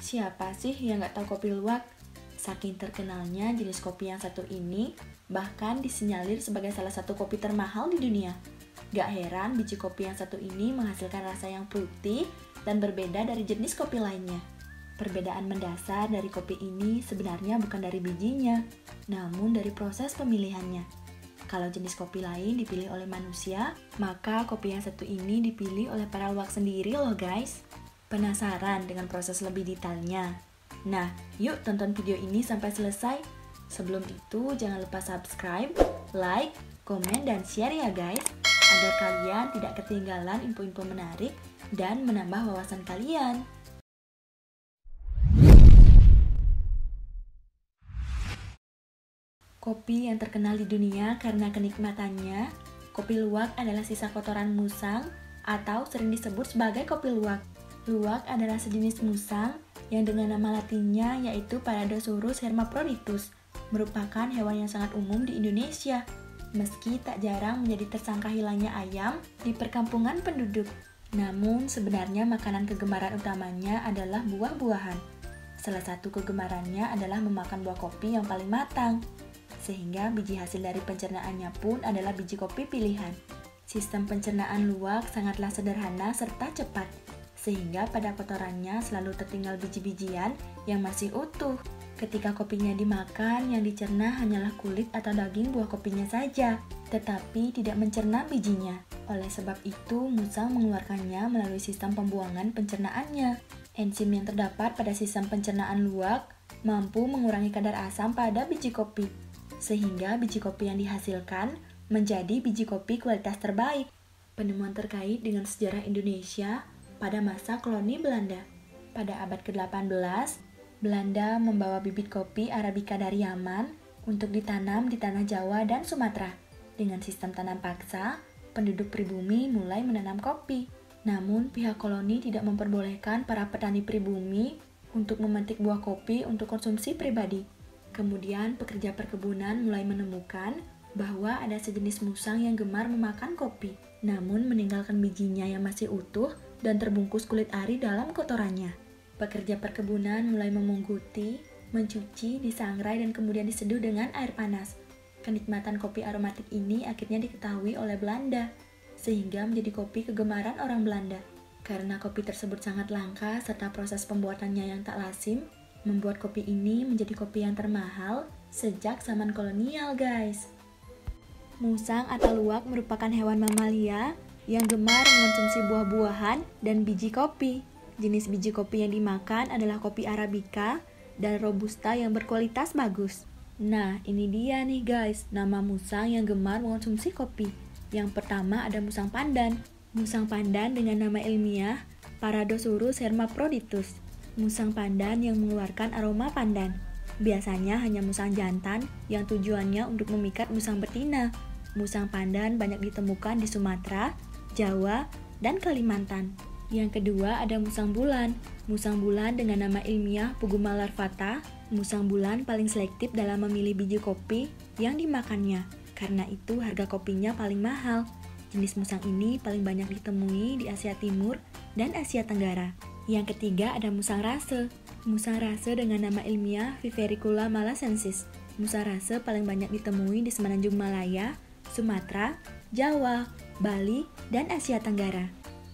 Siapa sih yang nggak tahu kopi luwak? Saking terkenalnya jenis kopi yang satu ini, bahkan disinyalir sebagai salah satu kopi termahal di dunia. Gak heran biji kopi yang satu ini menghasilkan rasa yang fruity dan berbeda dari jenis kopi lainnya. Perbedaan mendasar dari kopi ini sebenarnya bukan dari bijinya, namun dari proses pemilihannya. Kalau jenis kopi lain dipilih oleh manusia, maka kopi yang satu ini dipilih oleh para luwak sendiri loh guys. Penasaran dengan proses lebih detailnya? Nah, yuk tonton video ini sampai selesai. Sebelum itu, jangan lupa subscribe, like, komen, dan share ya guys, agar kalian tidak ketinggalan info-info menarik dan menambah wawasan kalian. Kopi yang terkenal di dunia karena kenikmatannya, kopi luwak adalah sisa kotoran musang atau sering disebut sebagai kopi luwak. Luwak adalah sejenis musang yang dengan nama latinnya yaitu Paradosaurus hermaphroditus, merupakan hewan yang sangat umum di Indonesia, meski tak jarang menjadi tersangka hilangnya ayam di perkampungan penduduk. Namun sebenarnya makanan kegemaran utamanya adalah buah-buahan. Salah satu kegemarannya adalah memakan buah kopi yang paling matang, sehingga biji hasil dari pencernaannya pun adalah biji kopi pilihan. Sistem pencernaan luwak sangatlah sederhana serta cepat, sehingga pada kotorannya selalu tertinggal biji-bijian yang masih utuh. Ketika kopinya dimakan, yang dicerna hanyalah kulit atau daging buah kopinya saja, tetapi tidak mencerna bijinya. Oleh sebab itu, musang mengeluarkannya melalui sistem pembuangan pencernaannya. Enzim yang terdapat pada sistem pencernaan luwak mampu mengurangi kadar asam pada biji kopi, sehingga biji kopi yang dihasilkan menjadi biji kopi kualitas terbaik. Penemuan terkait dengan sejarah Indonesia pada masa koloni Belanda. Pada abad ke-18, Belanda membawa bibit kopi Arabica dari Yaman untuk ditanam di tanah Jawa dan Sumatera. Dengan sistem tanam paksa, penduduk pribumi mulai menanam kopi. Namun, pihak koloni tidak memperbolehkan para petani pribumi untuk memetik buah kopi untuk konsumsi pribadi. Kemudian, pekerja perkebunan mulai menemukan bahwa ada sejenis musang yang gemar memakan kopi, namun meninggalkan bijinya yang masih utuh dan terbungkus kulit ari dalam kotorannya. Pekerja perkebunan mulai memungkuti, mencuci, disangrai, dan kemudian diseduh dengan air panas. Kenikmatan kopi aromatik ini akhirnya diketahui oleh Belanda, sehingga menjadi kopi kegemaran orang Belanda. Karena kopi tersebut sangat langka serta proses pembuatannya yang tak lazim, membuat kopi ini menjadi kopi yang termahal sejak zaman kolonial guys. Musang atau luwak merupakan hewan mamalia yang gemar mengonsumsi buah-buahan dan biji kopi. Jenis biji kopi yang dimakan adalah kopi Arabica dan Robusta yang berkualitas bagus. Nah, ini dia nih guys, nama musang yang gemar mengonsumsi kopi. Yang pertama ada musang pandan. Musang pandan dengan nama ilmiah Paradosaurus hermaphroditus. Musang pandan yang mengeluarkan aroma pandan. Biasanya hanya musang jantan yang tujuannya untuk memikat musang betina. Musang pandan banyak ditemukan di Sumatera, Jawa, dan Kalimantan. Yang kedua ada musang bulan. Musang bulan dengan nama ilmiah Puguma larvata. Musang bulan paling selektif dalam memilih biji kopi yang dimakannya. Karena itu harga kopinya paling mahal. Jenis musang ini paling banyak ditemui di Asia Timur dan Asia Tenggara. Yang ketiga ada musang rase. Musang rase dengan nama ilmiah Vivericula malasensis. Musang rase paling banyak ditemui di Semenanjung Malaya, Sumatera, Jawa, Bali, dan Asia Tenggara.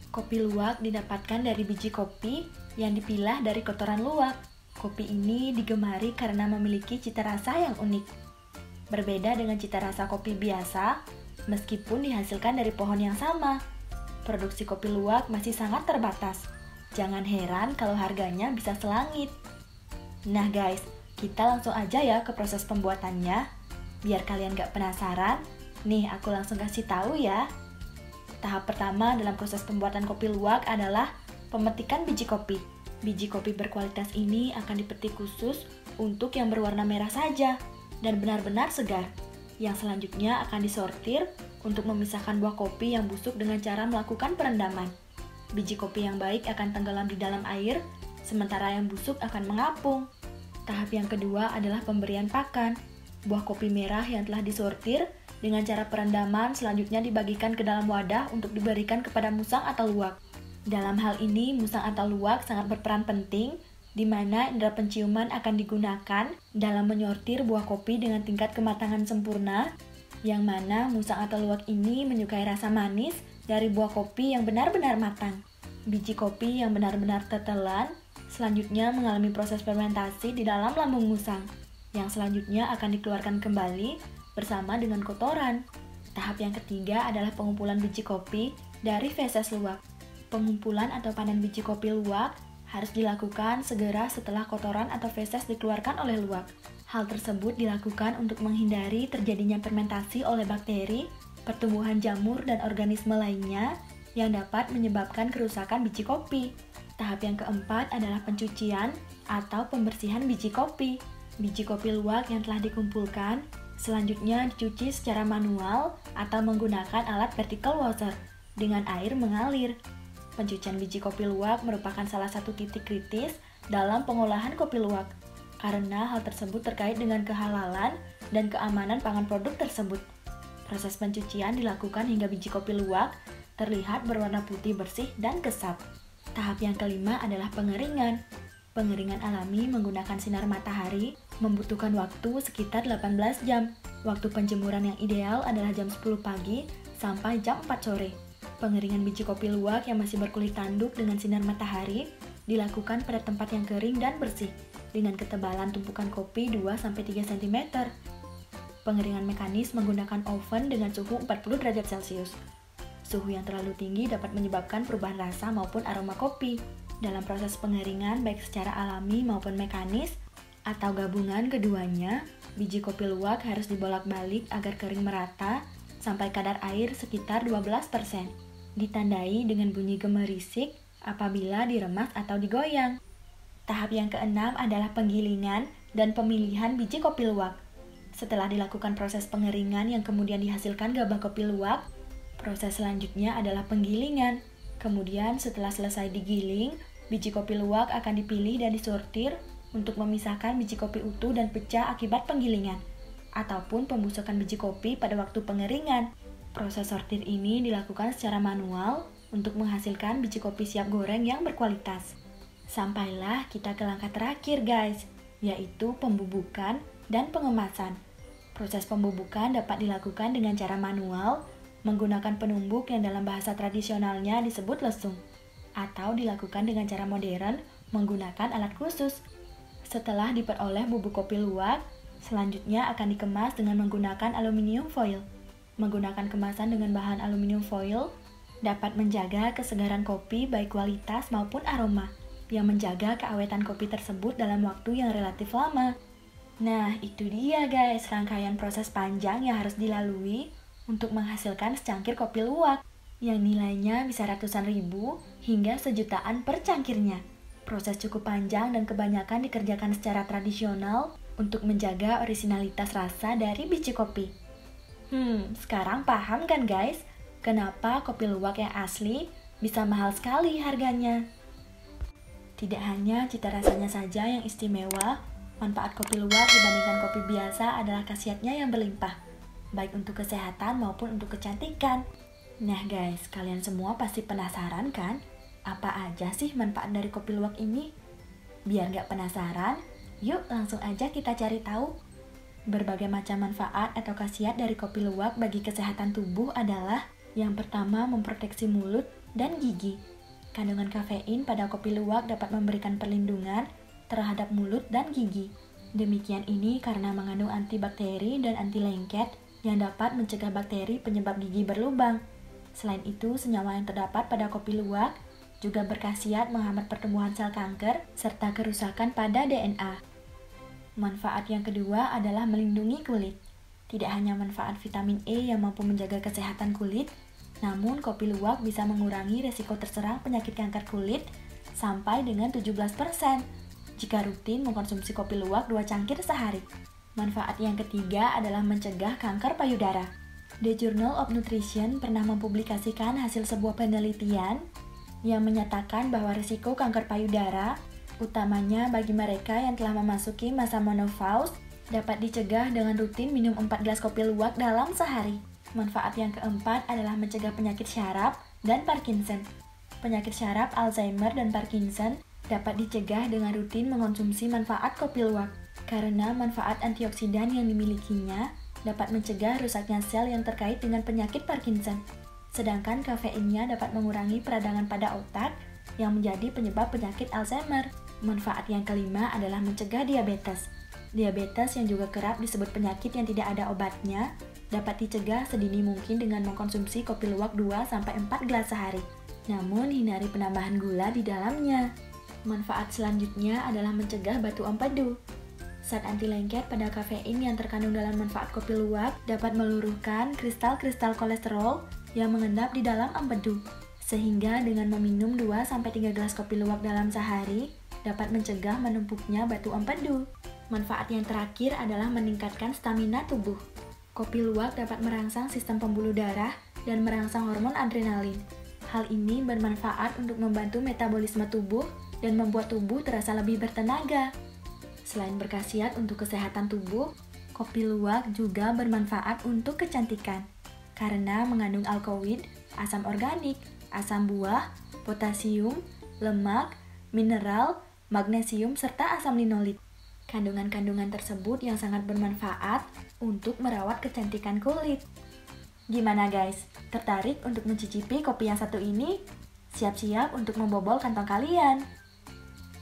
Kopi luwak didapatkan dari biji kopi yang dipilah dari kotoran luwak. Kopi ini digemari karena memiliki cita rasa yang unik. Berbeda dengan cita rasa kopi biasa, meskipun dihasilkan dari pohon yang sama. Produksi kopi luwak masih sangat terbatas. Jangan heran kalau harganya bisa selangit. Nah guys, kita langsung aja ya ke proses pembuatannya. Biar kalian gak penasaran, nih aku langsung kasih tahu ya. Tahap pertama dalam proses pembuatan kopi luwak adalah pemetikan biji kopi. Biji kopi berkualitas ini akan dipetik khusus untuk yang berwarna merah saja dan benar-benar segar. Yang selanjutnya akan disortir untuk memisahkan buah kopi yang busuk dengan cara melakukan perendaman. Biji kopi yang baik akan tenggelam di dalam air, sementara yang busuk akan mengapung. Tahap yang kedua adalah pemberian pakan. Buah kopi merah yang telah disortir dengan cara perendaman selanjutnya dibagikan ke dalam wadah untuk diberikan kepada musang atau luwak. Dalam hal ini, musang atau luwak sangat berperan penting di mana indera penciuman akan digunakan dalam menyortir buah kopi dengan tingkat kematangan sempurna, yang mana musang atau luwak ini menyukai rasa manis dari buah kopi yang benar-benar matang. Biji kopi yang benar-benar tertelan selanjutnya mengalami proses fermentasi di dalam lambung musang, yang selanjutnya akan dikeluarkan kembali bersama dengan kotoran. Tahap yang ketiga adalah pengumpulan biji kopi dari feses luwak. Pengumpulan atau panen biji kopi luwak harus dilakukan segera setelah kotoran atau feses dikeluarkan oleh luwak. Hal tersebut dilakukan untuk menghindari terjadinya fermentasi oleh bakteri, pertumbuhan jamur, dan organisme lainnya yang dapat menyebabkan kerusakan biji kopi. Tahap yang keempat adalah pencucian atau pembersihan biji kopi. Biji kopi luwak yang telah dikumpulkan selanjutnya dicuci secara manual atau menggunakan alat vertical washer dengan air mengalir. Pencucian biji kopi luwak merupakan salah satu titik kritis dalam pengolahan kopi luwak, karena hal tersebut terkait dengan kehalalan dan keamanan pangan produk tersebut. Proses pencucian dilakukan hingga biji kopi luwak terlihat berwarna putih bersih dan kesat. Tahap yang kelima adalah pengeringan. Pengeringan alami menggunakan sinar matahari membutuhkan waktu sekitar 18 jam. Waktu penjemuran yang ideal adalah jam 10 pagi sampai jam 4 sore. Pengeringan biji kopi luwak yang masih berkulit tanduk dengan sinar matahari dilakukan pada tempat yang kering dan bersih dengan ketebalan tumpukan kopi 2-3 cm. Pengeringan mekanis menggunakan oven dengan suhu 40 derajat Celcius. Suhu yang terlalu tinggi dapat menyebabkan perubahan rasa maupun aroma kopi. Dalam proses pengeringan baik secara alami maupun mekanis atau gabungan keduanya, biji kopi luwak harus dibolak-balik agar kering merata sampai kadar air sekitar 12%. Ditandai dengan bunyi gemerisik apabila diremas atau digoyang. Tahap yang keenam adalah penggilingan dan pemilihan biji kopi luwak. Setelah dilakukan proses pengeringan yang kemudian dihasilkan gabah kopi luwak, proses selanjutnya adalah penggilingan. Kemudian setelah selesai digiling, biji kopi luwak akan dipilih dan disortir untuk memisahkan biji kopi utuh dan pecah akibat penggilingan, ataupun pembusukan biji kopi pada waktu pengeringan. Proses sortir ini dilakukan secara manual untuk menghasilkan biji kopi siap goreng yang berkualitas. Sampailah kita ke langkah terakhir guys, yaitu pembubukan dan pengemasan. Proses pembubukan dapat dilakukan dengan cara manual, menggunakan penumbuk yang dalam bahasa tradisionalnya disebut lesung, atau dilakukan dengan cara modern menggunakan alat khusus. Setelah diperoleh bubuk kopi luwak, selanjutnya akan dikemas dengan menggunakan aluminium foil. Menggunakan kemasan dengan bahan aluminium foil dapat menjaga kesegaran kopi baik kualitas maupun aroma, yang menjaga keawetan kopi tersebut dalam waktu yang relatif lama. Nah, itu dia guys, rangkaian proses panjang yang harus dilalui untuk menghasilkan secangkir kopi luwak, yang nilainya bisa ratusan ribu hingga sejutaan per cangkirnya. Proses cukup panjang dan kebanyakan dikerjakan secara tradisional untuk menjaga orisinalitas rasa dari biji kopi. Sekarang paham kan guys, kenapa kopi luwak yang asli bisa mahal sekali harganya? Tidak hanya cita rasanya saja yang istimewa, manfaat kopi luwak dibandingkan kopi biasa adalah khasiatnya yang berlimpah, baik untuk kesehatan maupun untuk kecantikan. Nah guys, kalian semua pasti penasaran kan? Apa aja sih manfaat dari kopi luwak ini? Biar gak penasaran, yuk langsung aja kita cari tahu. Berbagai macam manfaat atau khasiat dari kopi luwak bagi kesehatan tubuh adalah: yang pertama, memproteksi mulut dan gigi. Kandungan kafein pada kopi luwak dapat memberikan perlindungan terhadap mulut dan gigi. Demikian ini karena mengandung antibakteri dan anti lengket yang dapat mencegah bakteri penyebab gigi berlubang. Selain itu, senyawa yang terdapat pada kopi luwak juga berkhasiat menghambat pertumbuhan sel kanker serta kerusakan pada DNA. Manfaat yang kedua adalah melindungi kulit. Tidak hanya manfaat vitamin E yang mampu menjaga kesehatan kulit, namun kopi luwak bisa mengurangi resiko terserang penyakit kanker kulit sampai dengan 17% jika rutin mengkonsumsi kopi luwak 2 cangkir sehari. Manfaat yang ketiga adalah mencegah kanker payudara. The Journal of Nutrition pernah mempublikasikan hasil sebuah penelitian yang menyatakan bahwa risiko kanker payudara, utamanya bagi mereka yang telah memasuki masa menopause, dapat dicegah dengan rutin minum 4 gelas kopi luwak dalam sehari. Manfaat yang keempat adalah mencegah penyakit syaraf dan Parkinson. Penyakit syaraf, Alzheimer, dan Parkinson Dapat dicegah dengan rutin mengonsumsi manfaat kopi luwak, karena manfaat antioksidan yang dimilikinya dapat mencegah rusaknya sel yang terkait dengan penyakit Parkinson. Sedangkan kafeinnya dapat mengurangi peradangan pada otak yang menjadi penyebab penyakit Alzheimer. Manfaat yang kelima adalah mencegah diabetes. Diabetes yang juga kerap disebut penyakit yang tidak ada obatnya dapat dicegah sedini mungkin dengan mengkonsumsi kopi luwak 2-4 gelas sehari. Namun hindari penambahan gula di dalamnya. Manfaat selanjutnya adalah mencegah batu empedu. Zat anti lengket pada kafein yang terkandung dalam manfaat kopi luwak dapat meluruhkan kristal-kristal kolesterol yang mengendap di dalam empedu. Sehingga dengan meminum 2-3 gelas kopi luwak dalam sehari dapat mencegah menumpuknya batu empedu. Manfaat yang terakhir adalah meningkatkan stamina tubuh. Kopi luwak dapat merangsang sistem pembuluh darah dan merangsang hormon adrenalin. Hal ini bermanfaat untuk membantu metabolisme tubuh dan membuat tubuh terasa lebih bertenaga. Selain berkhasiat untuk kesehatan tubuh, kopi luwak juga bermanfaat untuk kecantikan karena mengandung alkaloid, asam organik, asam buah, potasium, lemak, mineral, magnesium, serta asam linolit. Kandungan-kandungan tersebut yang sangat bermanfaat untuk merawat kecantikan kulit. Gimana guys? Tertarik untuk mencicipi kopi yang satu ini? Siap-siap untuk membobol kantong kalian.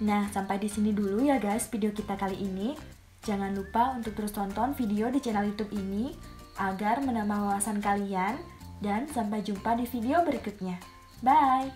Nah, sampai di sini dulu ya guys video kita kali ini. Jangan lupa untuk terus tonton video di channel YouTube ini agar menambah wawasan kalian, dan sampai jumpa di video berikutnya. Bye!